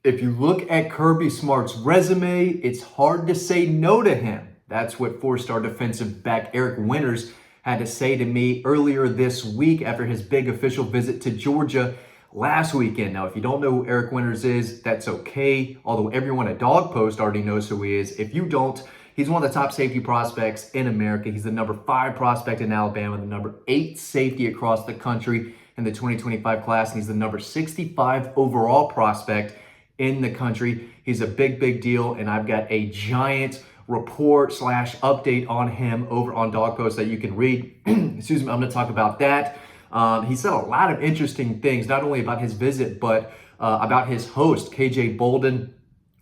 If you look at Kirby Smart's resume, it's hard to say no to him. That's what four-star defensive back Eric Winters had to say to me earlier this week after his big official visit to Georgia last weekend. Now, if you don't know who Eric Winters is, that's okay. Although everyone at Dog Post already knows who he is. If you don't, he's one of the top safety prospects in America. He's the number 5 prospect in Alabama, the number 8 safety across the country in the 2025 class, and he's the number 65 overall prospect in the country. He's a big deal, and I've got a giant report / update on him over on Dog Post that you can read. Excuse me, I'm going to talk about that. He said a lot of interesting things, not only about his visit, but about his host, KJ Bolden,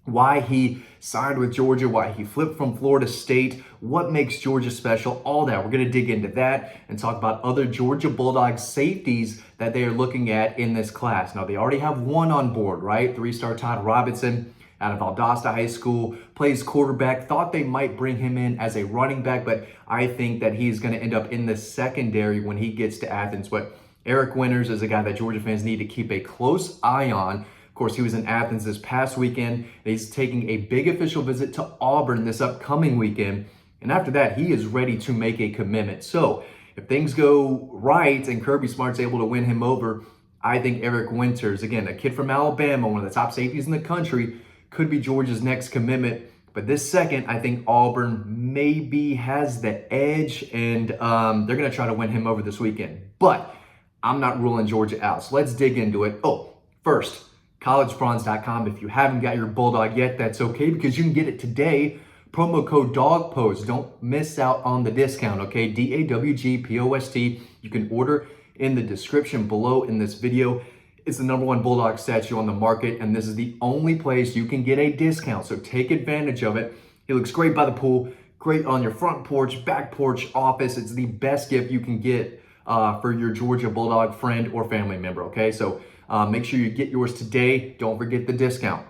why he signed with Georgia, why he flipped from Florida State, what makes Georgia special, all that. We're going to dig into that and talk about other Georgia Bulldogs safeties that they are looking at in this class. Now, they already have one on board, right? 3-star Todd Robinson out of Valdosta High School, plays quarterback. Thought they might bring him in as a running back, but I think that he's going to end up in the secondary when he gets to Athens. But Eric Winters is a guy that Georgia fans need to keep a close eye on. Of course, he was in Athens this past weekend, and he's taking a big official visit to Auburn this upcoming weekend. And after that, he is ready to make a commitment. So if things go right and Kirby Smart's able to win him over, I think Eric Winters, again, a kid from Alabama, one of the top safeties in the country, could be Georgia's next commitment. But this second, I think Auburn maybe has the edge, and they're going to try to win him over this weekend. But I'm not ruling Georgia out. So let's dig into it. Oh, first, collegebronze.com. If you haven't got your Bulldog yet, that's okay, because you can get it today. Promo code DOGPOST. Don't miss out on the discount, okay? DAWGPOST. You can order in the description below in this video. It's the number 1 Bulldog statue on the market, and this is the only place you can get a discount, so take advantage of it. He looks great by the pool, great on your front porch, back porch, office. It's the best gift you can get for your Georgia Bulldog friend or family member, okay? So make sure you get yours today. Don't forget the discount.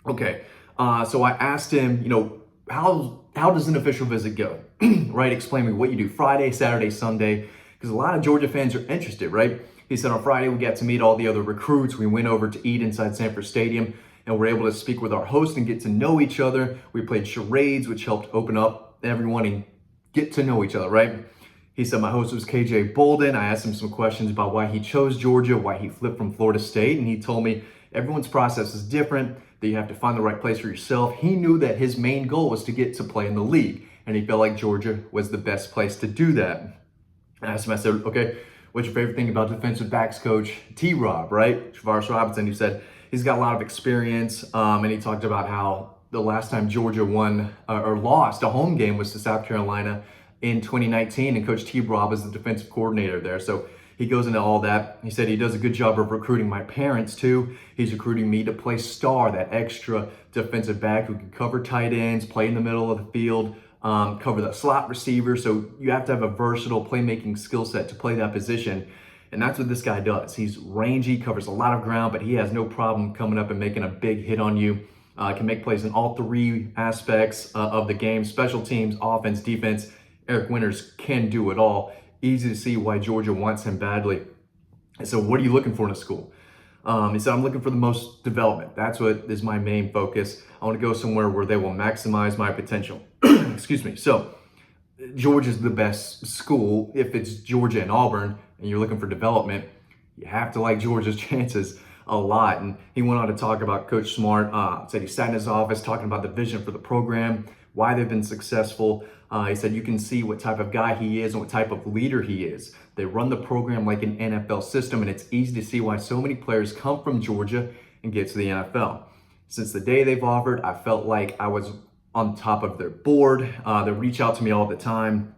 Okay, so I asked him, how does an official visit go? Right, explain me what you do Friday, Saturday, Sunday, because a lot of Georgia fans are interested, right? He said on Friday we got to meet all the other recruits. We went over to eat inside Sanford Stadium, and we're able to speak with our host and get to know each other. We played charades, which helped open up everyone and get to know each other, right? He said my host was KJ Bolden. I asked him some questions about why he chose Georgia, why he flipped from Florida State, and he told me everyone's process is different, that you have to find the right place for yourself. He knew that his main goal was to get to play in the league, and he felt like Georgia was the best place to do that. I asked him, I said, okay, what's your favorite thing about defensive backs coach T-Rob, right? Travaris Robinson. He said he's got a lot of experience, and he talked about how the last time Georgia won or lost a home game was to South Carolina in 2019, and Coach T-Rob is the defensive coordinator there. So he goes into all that. He said he does a good job of recruiting my parents too. He's recruiting me to play star, that extra defensive back who can cover tight ends, play in the middle of the field, cover the slot receiver. So you have to have a versatile playmaking skill set to play that position. And that's what this guy does. He's rangy, covers a lot of ground, but he has no problem coming up and making a big hit on you. Can make plays in all 3 aspects of the game: special teams, offense, defense. Eric Winters can do it all. Easy to see why Georgia wants him badly. And so what are you looking for in a school? He said, I'm looking for the most development. That's what is my main focus. I want to go somewhere where they will maximize my potential. Excuse me. So Georgia's the best school. If it's Georgia and Auburn and you're looking for development, you have to like Georgia's chances a lot. And he went on to talk about Coach Smart. Said he sat in his office talking about the vision for the program, why they've been successful. He said you can see what type of guy he is and what type of leader he is. They run the program like an NFL system, and it's easy to see why so many players come from Georgia and get to the NFL. Since the day they've offered, I felt like I was on top of their board. They reach out to me all the time.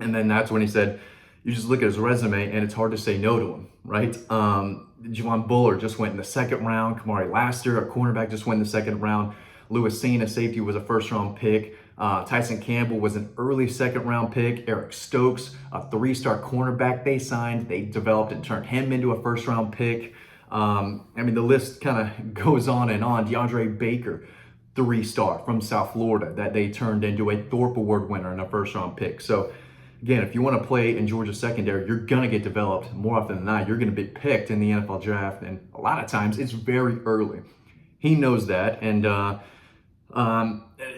And then that's when he said, you just look at his resume and it's hard to say no to him, right? Javon Bullard just went in the 2nd round. Kamari Laster, a cornerback, just went in the 2nd round. Lewis Seen, a safety, was a 1st-round pick. Tyson Campbell was an early 2nd-round pick. Eric Stokes, a 3-star cornerback they signed. They developed and turned him into a 1st-round pick. The list kind of goes on and on. DeAndre Baker, 3-star from South Florida, that they turned into a Thorpe Award winner and a 1st-round pick. So again, if you want to play in Georgia secondary, you're going to get developed. More often than not, you're going to be picked in the NFL draft. And a lot of times it's very early. He knows that, and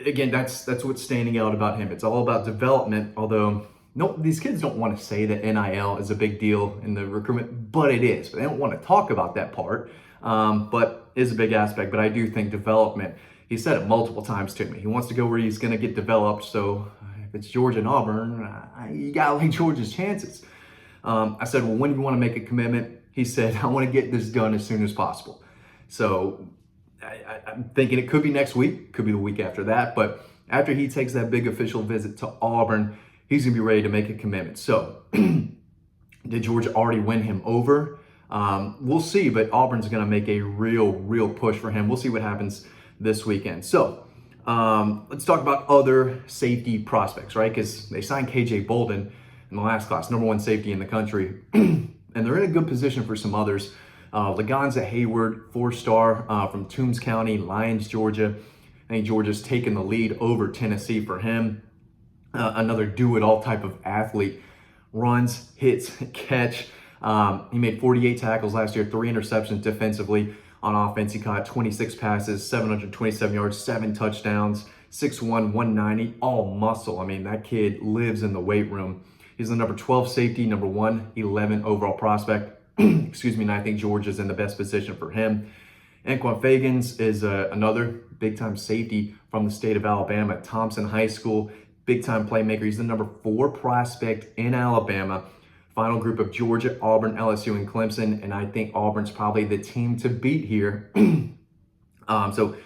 again, that's what's standing out about him. It's all about development. Although no, these kids don't want to say that NIL is a big deal in the recruitment, but it is. They don't want to talk about that part, but it is a big aspect. But I do think development. He said it multiple times to me. He wants to go where he's going to get developed. So if it's Georgia and Auburn, you got to like Georgia's chances. I said, well, when do you want to make a commitment? He said, I want to get this done as soon as possible. So I'm thinking it could be next week, could be the week after that. But after he takes that big official visit to Auburn, he's going to be ready to make a commitment. So did Georgia already win him over? We'll see, but Auburn's going to make a real push for him. We'll see what happens this weekend. So let's talk about other safety prospects, right? Because they signed KJ Bolden in the last class, #1 safety in the country. And they're in a good position for some others. Lagonza Hayward, 4-star from Toombs County, Lyons, Georgia. I think Georgia's taken the lead over Tennessee for him. Another do-it-all type of athlete. Runs, hits, catch. He made 48 tackles last year, 3 interceptions defensively. On offense, he caught 26 passes, 727 yards, 7 touchdowns, 6'1", 190, all muscle. I mean, that kid lives in the weight room. He's the #12 safety, #111 overall prospect. Excuse me, and I think Georgia's in the best position for him. Anquan Fagans is another big-time safety from the state of Alabama at Thompson High School. Big-time playmaker. He's the #4 prospect in Alabama. Final group of Georgia, Auburn, LSU, and Clemson, and I think Auburn's probably the team to beat here. So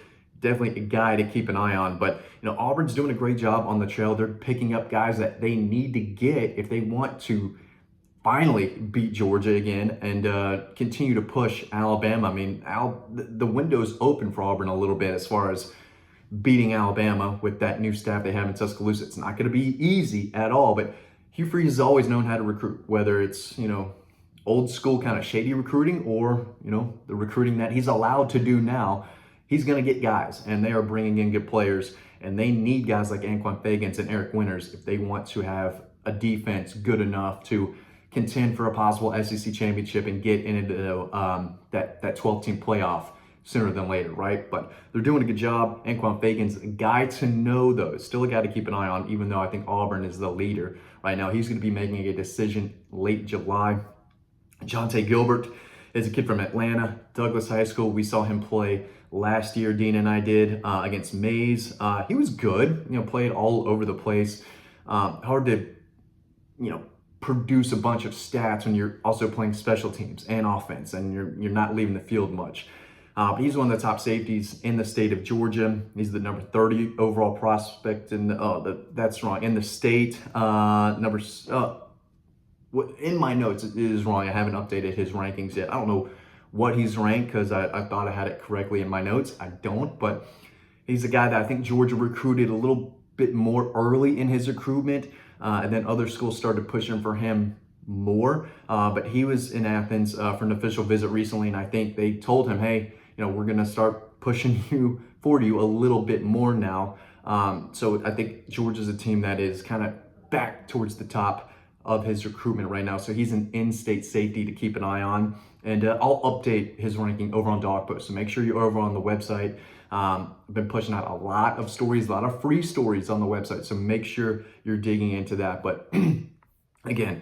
definitely a guy to keep an eye on. But Auburn's doing a great job on the trail. They're picking up guys that they need to get if they want to finally beat Georgia again and continue to push Alabama. I mean, the window's open for Auburn a little bit as far as beating Alabama with that new staff they have in Tuscaloosa. It's not going to be easy at all, but Hugh Freeze has always known how to recruit, whether it's, old school kind of shady recruiting or, the recruiting that he's allowed to do now. He's going to get guys, and they are bringing in good players, and they need guys like Anquan Fagans and Eric Winters if they want to have a defense good enough to contend for a possible SEC championship and get into that 12-team playoff sooner than later, right? But they're doing a good job. Anquan Fagans, a guy to know, though. Still a guy to keep an eye on, even though I think Auburn is the leader right now. He's going to be making a decision late July. Jonte Gilbert is a kid from Atlanta, Douglas High School. We saw him play last year, Dean and I did, against Mays. He was good, played all over the place. Hard to, produce a bunch of stats when you're also playing special teams and offense and you're not leaving the field much. But he's one of the top safeties in the state of Georgia. He's the #30 overall prospect in that's wrong, in the state. In my notes, it is wrong. I haven't updated his rankings yet. I don't know what he's ranked because I thought I had it correctly in my notes. I don't, but he's a guy that I think Georgia recruited a little bit more early in his recruitment, and then other schools started pushing for him more. But he was in Athens for an official visit recently, and I think they told him, hey, we're going to start pushing you a little bit more now. So I think Georgia's a team that is kind of back towards the top of his recruitment right now. So he's an in-state safety to keep an eye on. And I'll update his ranking over on Dog Post. So make sure you're over on the website. I've been pushing out a lot of stories, a lot of free stories on the website. So make sure you're digging into that. But again,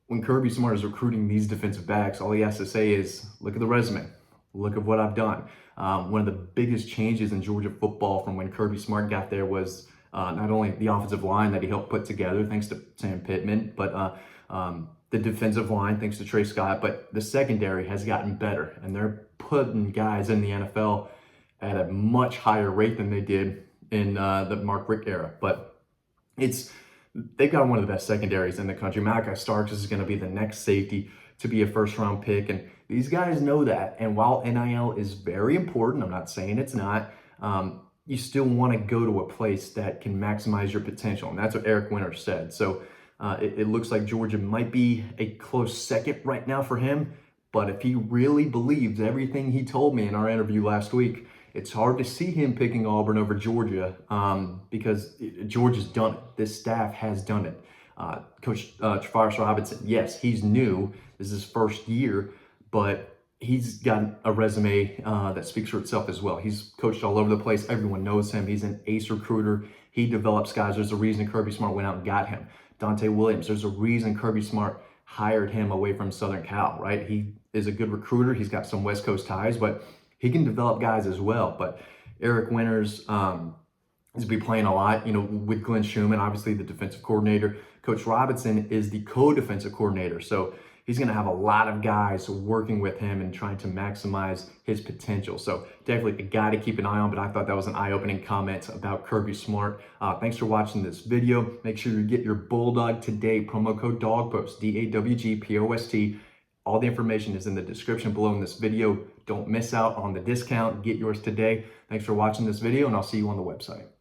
when Kirby Smart is recruiting these defensive backs, all he has to say is, look at the resume. Look at what I've done. One of the biggest changes in Georgia football from when Kirby Smart got there was not only the offensive line that he helped put together, thanks to Sam Pittman, but the defensive line, thanks to Trey Scott, but the secondary has gotten better, and they're putting guys in the NFL at a much higher rate than they did in the Mark Richt era. But they've got one of the best secondaries in the country. Malachi Starks is going to be the next safety to be a first-round pick, and these guys know that. And while NIL is very important, I'm not saying it's not, you still want to go to a place that can maximize your potential, and that's what Eric Winters said. So it looks like Georgia might be a close second right now for him, but if he really believes everything he told me in our interview last week, it's hard to see him picking Auburn over Georgia because Georgia's done it. This staff has done it. Coach Travaris Robinson, yes, he's new. This is his first year, but he's got a resume that speaks for itself as well. He's coached all over the place. Everyone knows him. He's an ace recruiter. He develops guys. There's a reason Kirby Smart went out and got him. Dante Williams, there's a reason Kirby Smart hired him away from Southern Cal, right? He is a good recruiter. He's got some West Coast ties, but he can develop guys as well. But Eric Winters is going to be playing a lot, with Glenn Schumann, obviously the defensive coordinator. Coach Robinson is the co-defensive coordinator. So he's going to have a lot of guys working with him and trying to maximize his potential. So definitely a guy to keep an eye on, but I thought that was an eye-opening comment about Kirby Smart. Thanks for watching this video. Make sure you get your Bulldog today, promo code DOGPOST, DAWGPOST. All the information is in the description below in this video. Don't miss out on the discount. Get yours today. Thanks for watching this video, and I'll see you on the website.